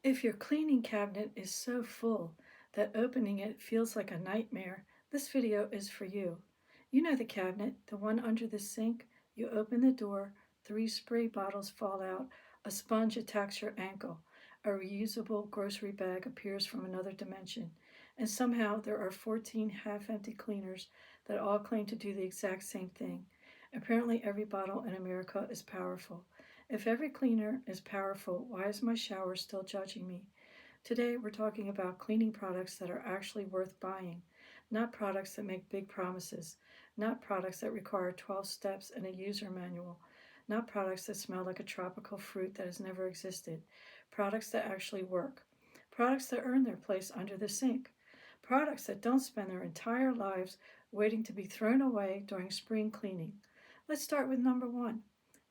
If your cleaning cabinet is so full that opening it feels like a nightmare, this video is for you. You know the cabinet, the one under the sink. You open the door, three spray bottles fall out, a sponge attacks your ankle, a reusable grocery bag appears from another dimension, and somehow there are 14 half empty cleaners that all claim to do the exact same thing. Apparently, every bottle in America is powerful. If every cleaner is powerful, why is my shower still judging me? Today, we're talking about cleaning products that are actually worth buying, not products that make big promises, not products that require 12 steps and a user manual, not products that smell like a tropical fruit that has never existed, products that actually work, products that earn their place under the sink, products that don't spend their entire lives waiting to be thrown away during spring cleaning. Let's start with number one.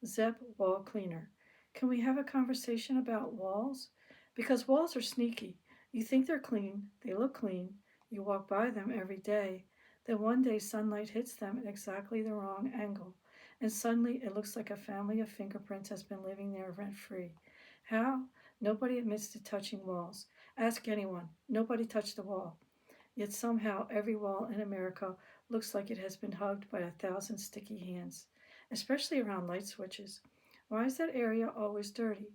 Zep Wall Cleaner. Can we have a conversation about walls? Because walls are sneaky. You think they're clean, they look clean, you walk by them every day, then one day sunlight hits them at exactly the wrong angle, and suddenly it looks like a family of fingerprints has been living there rent free. How? Nobody admits to touching walls. Ask anyone. Nobody touched the wall. Yet somehow every wall in America looks like it has been hugged by 1,000 sticky hands, especially around light switches. Why is that area always dirty?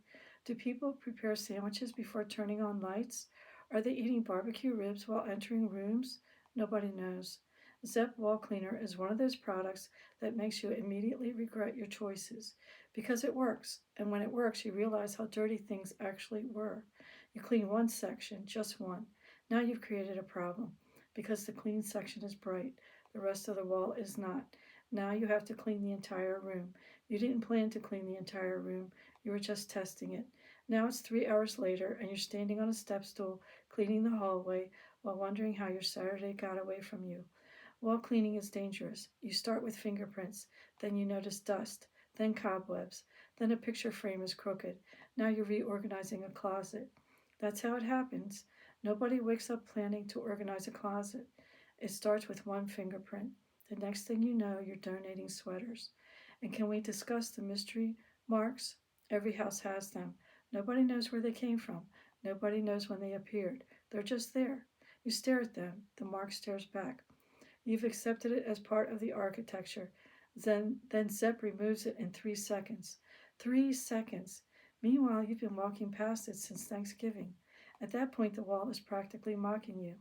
Do people prepare sandwiches before turning on lights? Are they eating barbecue ribs while entering rooms? Nobody knows. Zep Wall Cleaner is one of those products that makes you immediately regret your choices because it works, and when it works, you realize how dirty things actually were. You clean one section, just one. Now you've created a problem because the clean section is bright, the rest of the wall is not. Now you have to clean the entire room. You didn't plan to clean the entire room, you were just testing it. Now it's 3 hours later and you're standing on a step stool cleaning the hallway while wondering how your Saturday got away from you. Wall cleaning is dangerous. You start with fingerprints, then you notice dust, then cobwebs, then a picture frame is crooked. Now you're reorganizing a closet. That's how it happens. Nobody wakes up planning to organize a closet. It starts with one fingerprint. The next thing you know, you're donating sweaters. And can we discuss the mystery marks? Every house has them. Nobody knows where they came from. Nobody knows when they appeared. They're just there. You stare at them. The mark stares back. You've accepted it as part of the architecture. Then Zep removes it in 3 seconds. 3 seconds. Meanwhile, you've been walking past it since Thanksgiving. At that point, the wall is practically mocking you.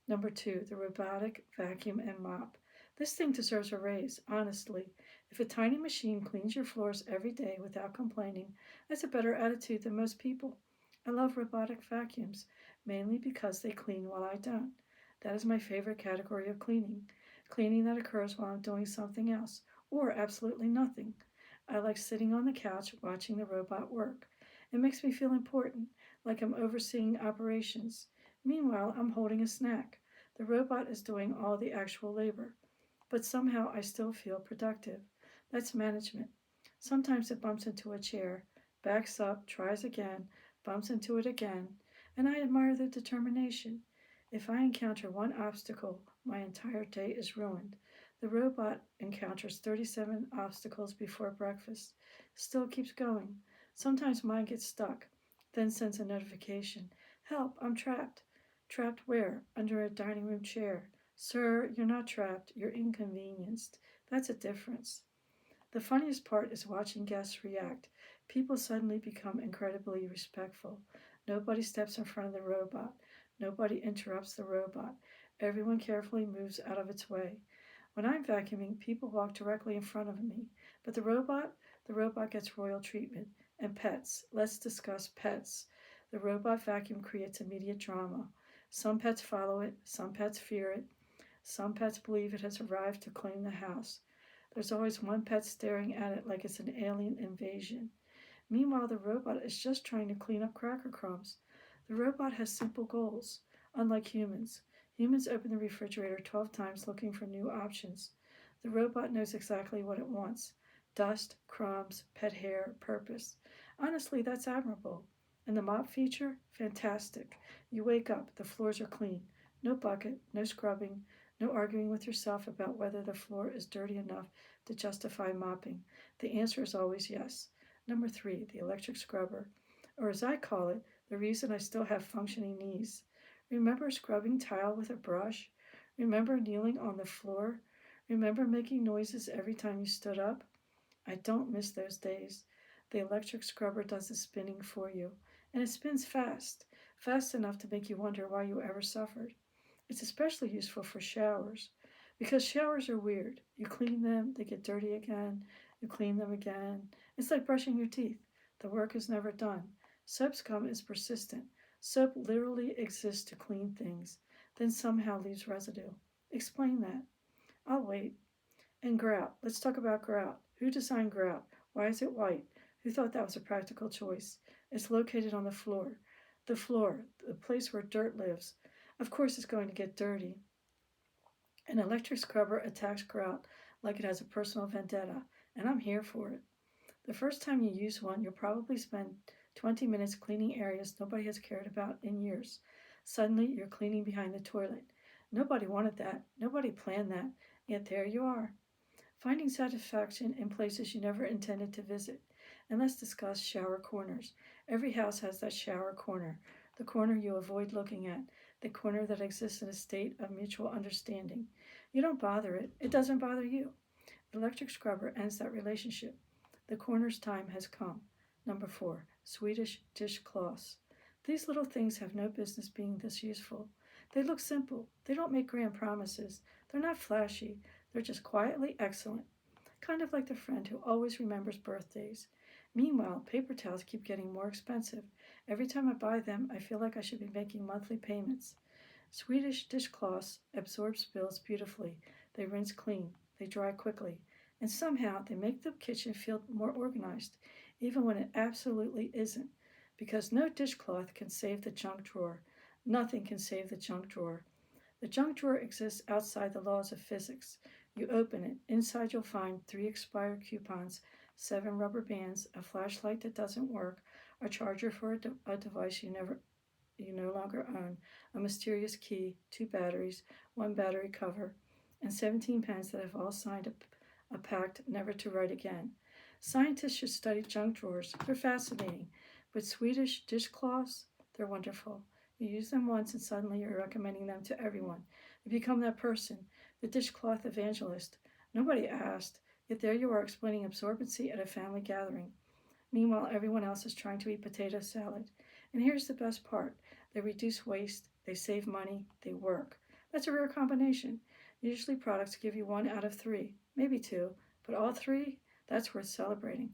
Number two, the robotic vacuum and mop. This thing deserves a raise, honestly. If a tiny machine cleans your floors every day without complaining, that's a better attitude than most people. I love robotic vacuums, mainly because they clean while I don't. That is my favorite category of cleaning. Cleaning that occurs while I'm doing something else, or absolutely nothing. I like sitting on the couch watching the robot work. It makes me feel important, like I'm overseeing operations. Meanwhile, I'm holding a snack. The robot is doing all the actual labor, but somehow I still feel productive. That's management. Sometimes it bumps into a chair, backs up, tries again, bumps into it again, and I admire the determination. If I encounter one obstacle, my entire day is ruined. The robot encounters 37 obstacles before breakfast, still keeps going. Sometimes mine gets stuck, then sends a notification. Help, I'm trapped. Trapped where? Under a dining room chair. Sir, you're not trapped, you're inconvenienced. That's a difference. The funniest part is watching guests react. People suddenly become incredibly respectful. Nobody steps in front of the robot. Nobody interrupts the robot. Everyone carefully moves out of its way. When I'm vacuuming, people walk directly in front of me. But the robot gets royal treatment. And pets. Let's discuss pets. The robot vacuum creates immediate drama. Some pets follow it, some pets fear it, some pets believe it has arrived to claim the house. There's always one pet staring at it like it's an alien invasion. Meanwhile, the robot is just trying to clean up cracker crumbs. The robot has simple goals, unlike humans. Humans open the refrigerator 12 times looking for new options. The robot knows exactly what it wants: dust, crumbs, pet hair, purpose. Honestly, that's admirable. And the mop feature? Fantastic. You wake up, the floors are clean. No bucket, no scrubbing, no arguing with yourself about whether the floor is dirty enough to justify mopping. The answer is always yes. Number three, the electric scrubber, or as I call it, the reason I still have functioning knees. Remember scrubbing tile with a brush? Remember kneeling on the floor? Remember making noises every time you stood up? I don't miss those days. The electric scrubber does the spinning for you, and it spins fast, fast enough to make you wonder why you ever suffered. It's especially useful for showers because showers are weird. You clean them, they get dirty again, you clean them again. It's like brushing your teeth. The work is never done. Soap scum is persistent. Soap literally exists to clean things, then somehow leaves residue. Explain that. I'll wait. And grout. Let's talk about grout. Who designed grout? Why is it white? Who thought that was a practical choice? It's located on the floor. The floor, the place where dirt lives. Of course, it's going to get dirty. An electric scrubber attacks grout like it has a personal vendetta, and I'm here for it. The first time you use one, you'll probably spend 20 minutes cleaning areas nobody has cared about in years. Suddenly, you're cleaning behind the toilet. Nobody wanted that. Nobody planned that. Yet there you are. Finding satisfaction in places you never intended to visit. And let's discuss shower corners. Every house has that shower corner, the corner you avoid looking at, the corner that exists in a state of mutual understanding. You don't bother it, it doesn't bother you. The electric scrubber ends that relationship. The corner's time has come. Number 4, Swedish dishcloths. These little things have no business being this useful. They look simple. They don't make grand promises. They're not flashy. They're just quietly excellent. Kind of like the friend who always remembers birthdays. Meanwhile, paper towels keep getting more expensive. Every time I buy them, I feel like I should be making monthly payments. Swedish dishcloths absorb spills beautifully. They rinse clean. They dry quickly. And somehow they make the kitchen feel more organized, even when it absolutely isn't. Because no dishcloth can save the junk drawer. Nothing can save the junk drawer. The junk drawer exists outside the laws of physics. You open it. Inside you'll find 3 expired coupons, 7 rubber bands, a flashlight that doesn't work, a charger for a device you no longer own, a mysterious key, 2 batteries, 1 battery cover, and 17 pens that have all signed a pact never to write again. Scientists should study junk drawers. They're fascinating. But Swedish dishcloths, they're wonderful. You use them once and suddenly you're recommending them to everyone. You become that person, the dishcloth evangelist. Nobody asked, yet there you are explaining absorbency at a family gathering. Meanwhile, everyone else is trying to eat potato salad. And here's the best part. They reduce waste, they save money, they work. That's a rare combination. Usually products give you 1 out of 3, maybe 2, but all 3? That's worth celebrating.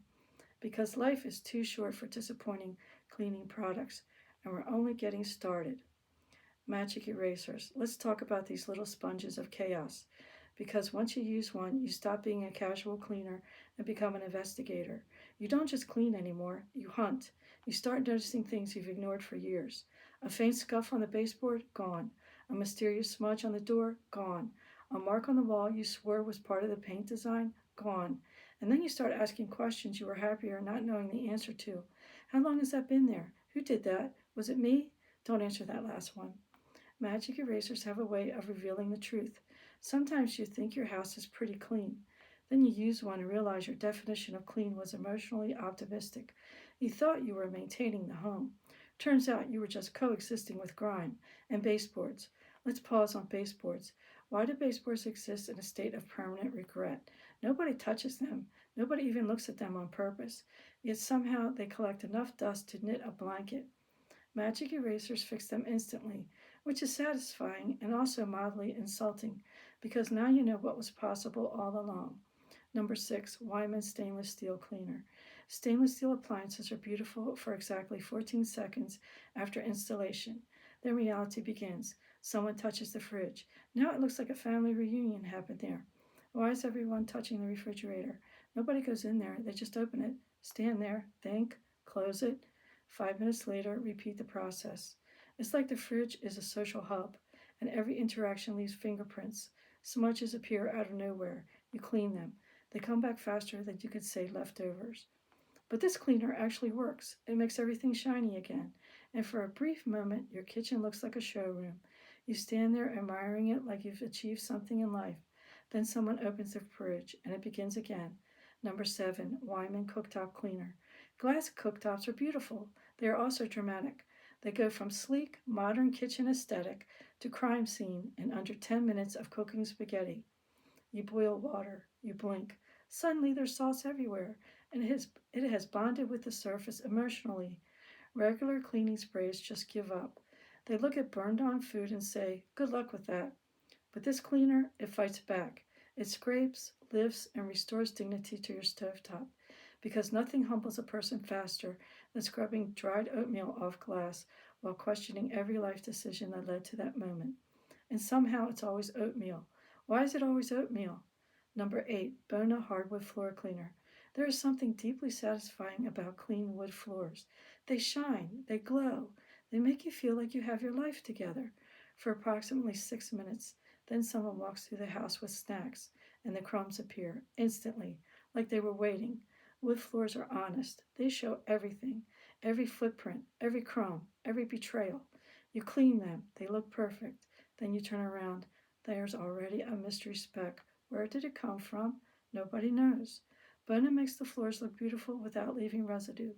Because life is too short for disappointing cleaning products, and we're only getting started. Magic erasers. Let's talk about these little sponges of chaos. Because once you use one, you stop being a casual cleaner and become an investigator. You don't just clean anymore, you hunt. You start noticing things you've ignored for years. A faint scuff on the baseboard? Gone. A mysterious smudge on the door? Gone. A mark on the wall you swore was part of the paint design? Gone. And then you start asking questions you were happier not knowing the answer to. How long has that been there? Who did that? Was it me? Don't answer that last one. Magic erasers have a way of revealing the truth. Sometimes you think your house is pretty clean. Then you use one and realize your definition of clean was emotionally optimistic. You thought you were maintaining the home. Turns out you were just coexisting with grime and baseboards. Let's pause on baseboards. Why do baseboards exist in a state of permanent regret? Nobody touches them. Nobody even looks at them on purpose. Yet somehow they collect enough dust to knit a blanket. Magic erasers fix them instantly, which is satisfying and also mildly insulting, because now you know what was possible all along. Number 6, Wyman Stainless Steel Cleaner. Stainless steel appliances are beautiful for exactly 14 seconds after installation. Then reality begins. Someone touches the fridge. Now it looks like a family reunion happened there. Why is everyone touching the refrigerator? Nobody goes in there. They just open it, stand there, think, close it. 5 minutes later, repeat the process. It's like the fridge is a social hub, and every interaction leaves fingerprints. Smudges appear out of nowhere. You clean them. They come back faster than you could say leftovers. But this cleaner actually works. It makes everything shiny again. And for a brief moment, your kitchen looks like a showroom. You stand there admiring it like you've achieved something in life. Then someone opens the fridge, and it begins again. Number 7, Wyman Cooktop Cleaner. Glass cooktops are beautiful. They are also dramatic. They go from sleek, modern kitchen aesthetic to crime scene in under 10 minutes of cooking spaghetti. You boil water, you blink. Suddenly there's sauce everywhere, and it has bonded with the surface emotionally. Regular cleaning sprays just give up. They look at burned on food and say, "Good luck with that." But this cleaner, it fights back. It scrapes, lifts, and restores dignity to your stovetop. Because nothing humbles a person faster than scrubbing dried oatmeal off glass while questioning every life decision that led to that moment. And somehow it's always oatmeal. Why is it always oatmeal? Number 8, Bona Hardwood Floor Cleaner. There is something deeply satisfying about clean wood floors. They shine, they glow, they make you feel like you have your life together. For approximately 6 minutes, then someone walks through the house with snacks, and the crumbs appear instantly, like they were waiting. Wood floors are honest. They show everything, every footprint, every crumb, every betrayal. You clean them, they look perfect. Then you turn around. There's already a mystery speck. Where did it come from? Nobody knows. Bona makes the floors look beautiful without leaving residue.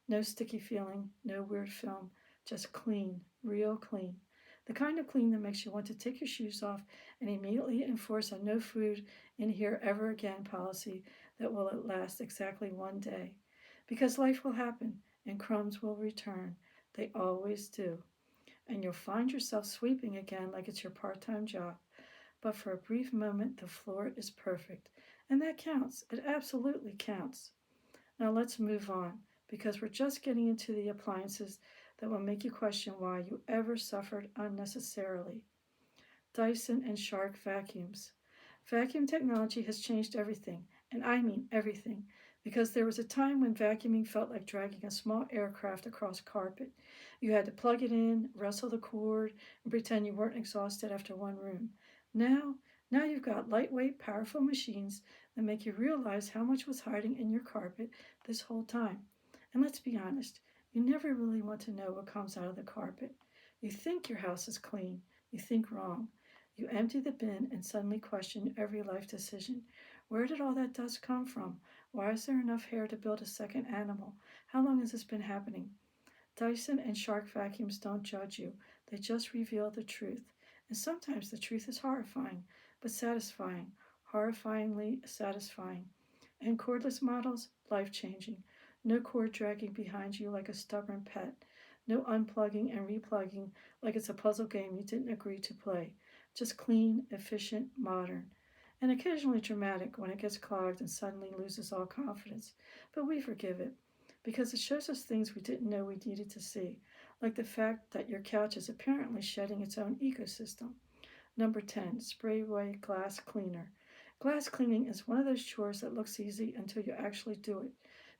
No sticky feeling, no weird film, just clean, real clean. The kind of clean that makes you want to take your shoes off and immediately enforce a no food in here ever again policy that will last exactly one day. Because life will happen and crumbs will return. They always do. And you'll find yourself sweeping again like it's your part time job. But for a brief moment, the floor is perfect. And that counts. It absolutely counts. Now let's move on because we're just getting into the appliances that will make you question why you ever suffered unnecessarily. Dyson and Shark vacuums. Vacuum technology has changed everything, and I mean everything, because there was a time when vacuuming felt like dragging a small aircraft across carpet. You had to plug it in, wrestle the cord, and pretend you weren't exhausted after one room. Now, now you've got lightweight, powerful machines that make you realize how much was hiding in your carpet this whole time. And let's be honest, you never really want to know what comes out of the carpet. You think your house is clean, you think wrong. You empty the bin and suddenly question every life decision. Where did all that dust come from? Why is there enough hair to build a second animal? How long has this been happening? Dyson and Shark vacuums don't judge you, they just reveal the truth. And sometimes the truth is horrifying, but satisfying, horrifyingly satisfying. And cordless models, life changing. No cord dragging behind you like a stubborn pet. No unplugging and replugging like it's a puzzle game you didn't agree to play. Just clean, efficient, modern. And occasionally dramatic when it gets clogged and suddenly loses all confidence. But we forgive it because it shows us things we didn't know we needed to see, like the fact that your couch is apparently shedding its own ecosystem. Number 10, spray away glass cleaner. Glass cleaning is one of those chores that looks easy until you actually do it.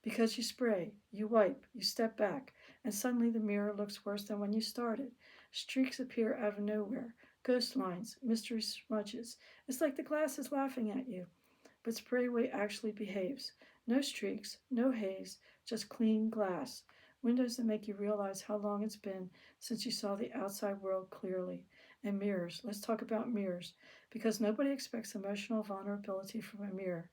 Because you spray, you wipe, you step back, and suddenly the mirror looks worse than when you started. Streaks appear out of nowhere, ghost lines, mystery smudges. It's like the glass is laughing at you. But Sprayway actually behaves. No streaks, no haze, just clean glass. Windows that make you realize how long it's been since you saw the outside world clearly. And mirrors. Let's talk about mirrors. Because nobody expects emotional vulnerability from a mirror.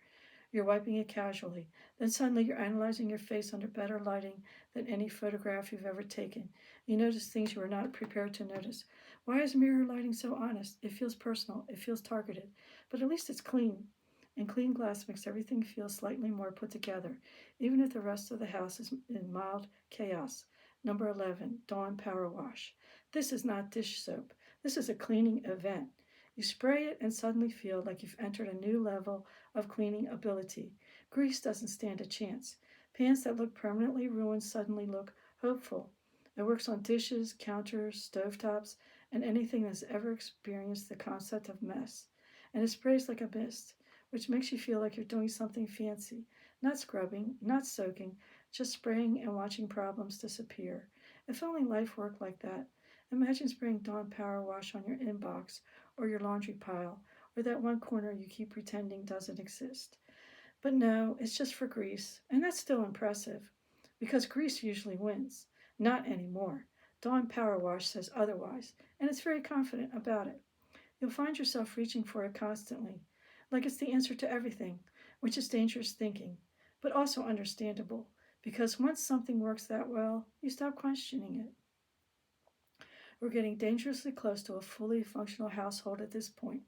You're wiping it casually. Then suddenly you're analyzing your face under better lighting than any photograph you've ever taken. You notice things you were not prepared to notice. Why is mirror lighting so honest? It feels personal. It feels targeted. But at least it's clean. And clean glass makes everything feel slightly more put together, even if the rest of the house is in mild chaos. Number 11, Dawn Power Wash. This is not dish soap. This is a cleaning event. You spray it and suddenly feel like you've entered a new level of cleaning ability. Grease doesn't stand a chance. Pans that look permanently ruined suddenly look hopeful. It works on dishes, counters, stovetops, and anything that's ever experienced the concept of mess. And it sprays like a mist, which makes you feel like you're doing something fancy. Not scrubbing, not soaking, just spraying and watching problems disappear. If only life worked like that. Imagine spraying Dawn Power Wash on your inbox or your laundry pile or that one corner you keep pretending doesn't exist. But no, it's just for grease, and that's still impressive because grease usually wins. Not anymore. Dawn Power Wash says otherwise, and it's very confident about it. You'll find yourself reaching for it constantly, like it's the answer to everything, which is dangerous thinking, but also understandable, because once something works that well, you stop questioning it. We're getting dangerously close to a fully functional household at this point,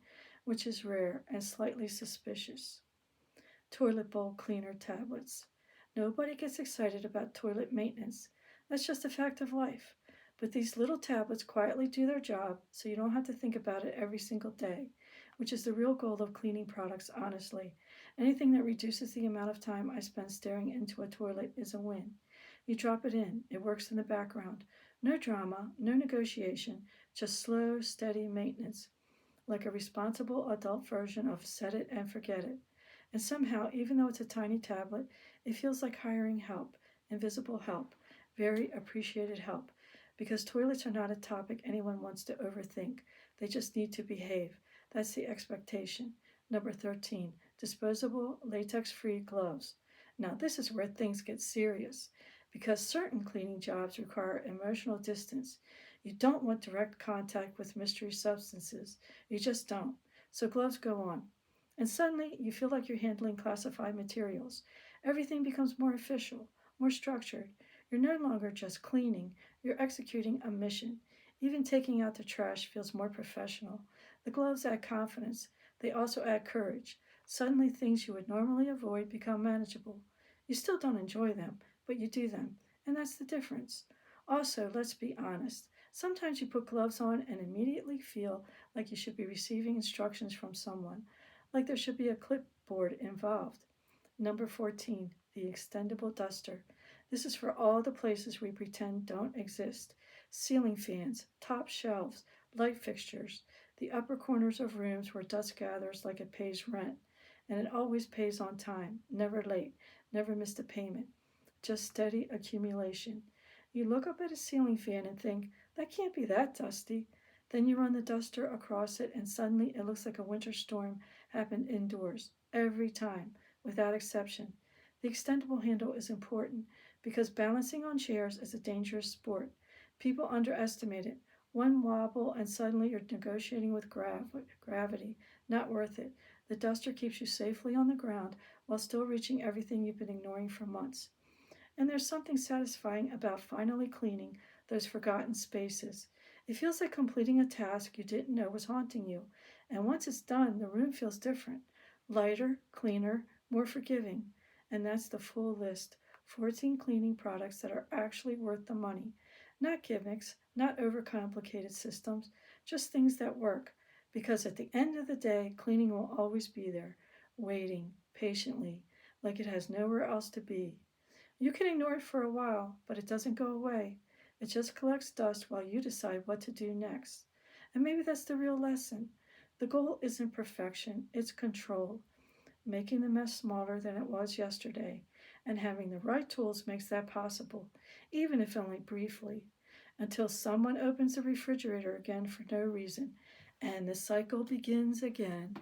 which is rare and slightly suspicious. Toilet bowl cleaner tablets. Nobody gets excited about toilet maintenance. That's just a fact of life. But these little tablets quietly do their job so you don't have to think about it every single day, which is the real goal of cleaning products, honestly. Anything that reduces the amount of time I spend staring into a toilet is a win. You drop it in, it works in the background. No drama, no negotiation, just slow, steady maintenance, like a responsible adult version of set it and forget it. And somehow, even though it's a tiny tablet, it feels like hiring help, invisible help, very appreciated help. Because toilets are not a topic anyone wants to overthink, they just need to behave. That's the expectation. Number 13, disposable latex free gloves. Now, this is where things get serious because certain cleaning jobs require emotional distance. You don't want direct contact with mystery substances. You just don't. So gloves go on. And suddenly, you feel like you're handling classified materials. Everything becomes more official, more structured. You're no longer just cleaning, you're executing a mission. Even taking out the trash feels more professional. The gloves add confidence, they also add courage. Suddenly, things you would normally avoid become manageable. You still don't enjoy them, but you do them, and that's the difference. Also, let's be honest. Sometimes you put gloves on and immediately feel like you should be receiving instructions from someone, like there should be a clipboard involved. Number 14, the extendable duster. This is for all the places we pretend don't exist: ceiling fans, top shelves, light fixtures, the upper corners of rooms where dust gathers like it pays rent. And it always pays on time, never late, never missed a payment. Just steady accumulation. You look up at a ceiling fan and think, that can't be that dusty. Then you run the duster across it, and suddenly it looks like a winter storm happened indoors, every time, without exception. The extendable handle is important because balancing on chairs is a dangerous sport. People underestimate it. One wobble, and suddenly you're negotiating with gravity. Not worth it. The duster keeps you safely on the ground while still reaching everything you've been ignoring for months. And there's something satisfying about finally cleaning those forgotten spaces. It feels like completing a task you didn't know was haunting you. And once it's done, the room feels different: lighter, cleaner, more forgiving. And that's the full list: 14 cleaning products that are actually worth the money. Not gimmicks, not overcomplicated systems, just things that work. Because at the end of the day, cleaning will always be there, waiting patiently, like it has nowhere else to be. You can ignore it for a while, but it doesn't go away. It just collects dust while you decide what to do next. And maybe that's the real lesson. The goal isn't perfection, it's control. Making the mess smaller than it was yesterday. And having the right tools makes that possible, even if only briefly, until someone opens the refrigerator again for no reason. And the cycle begins again.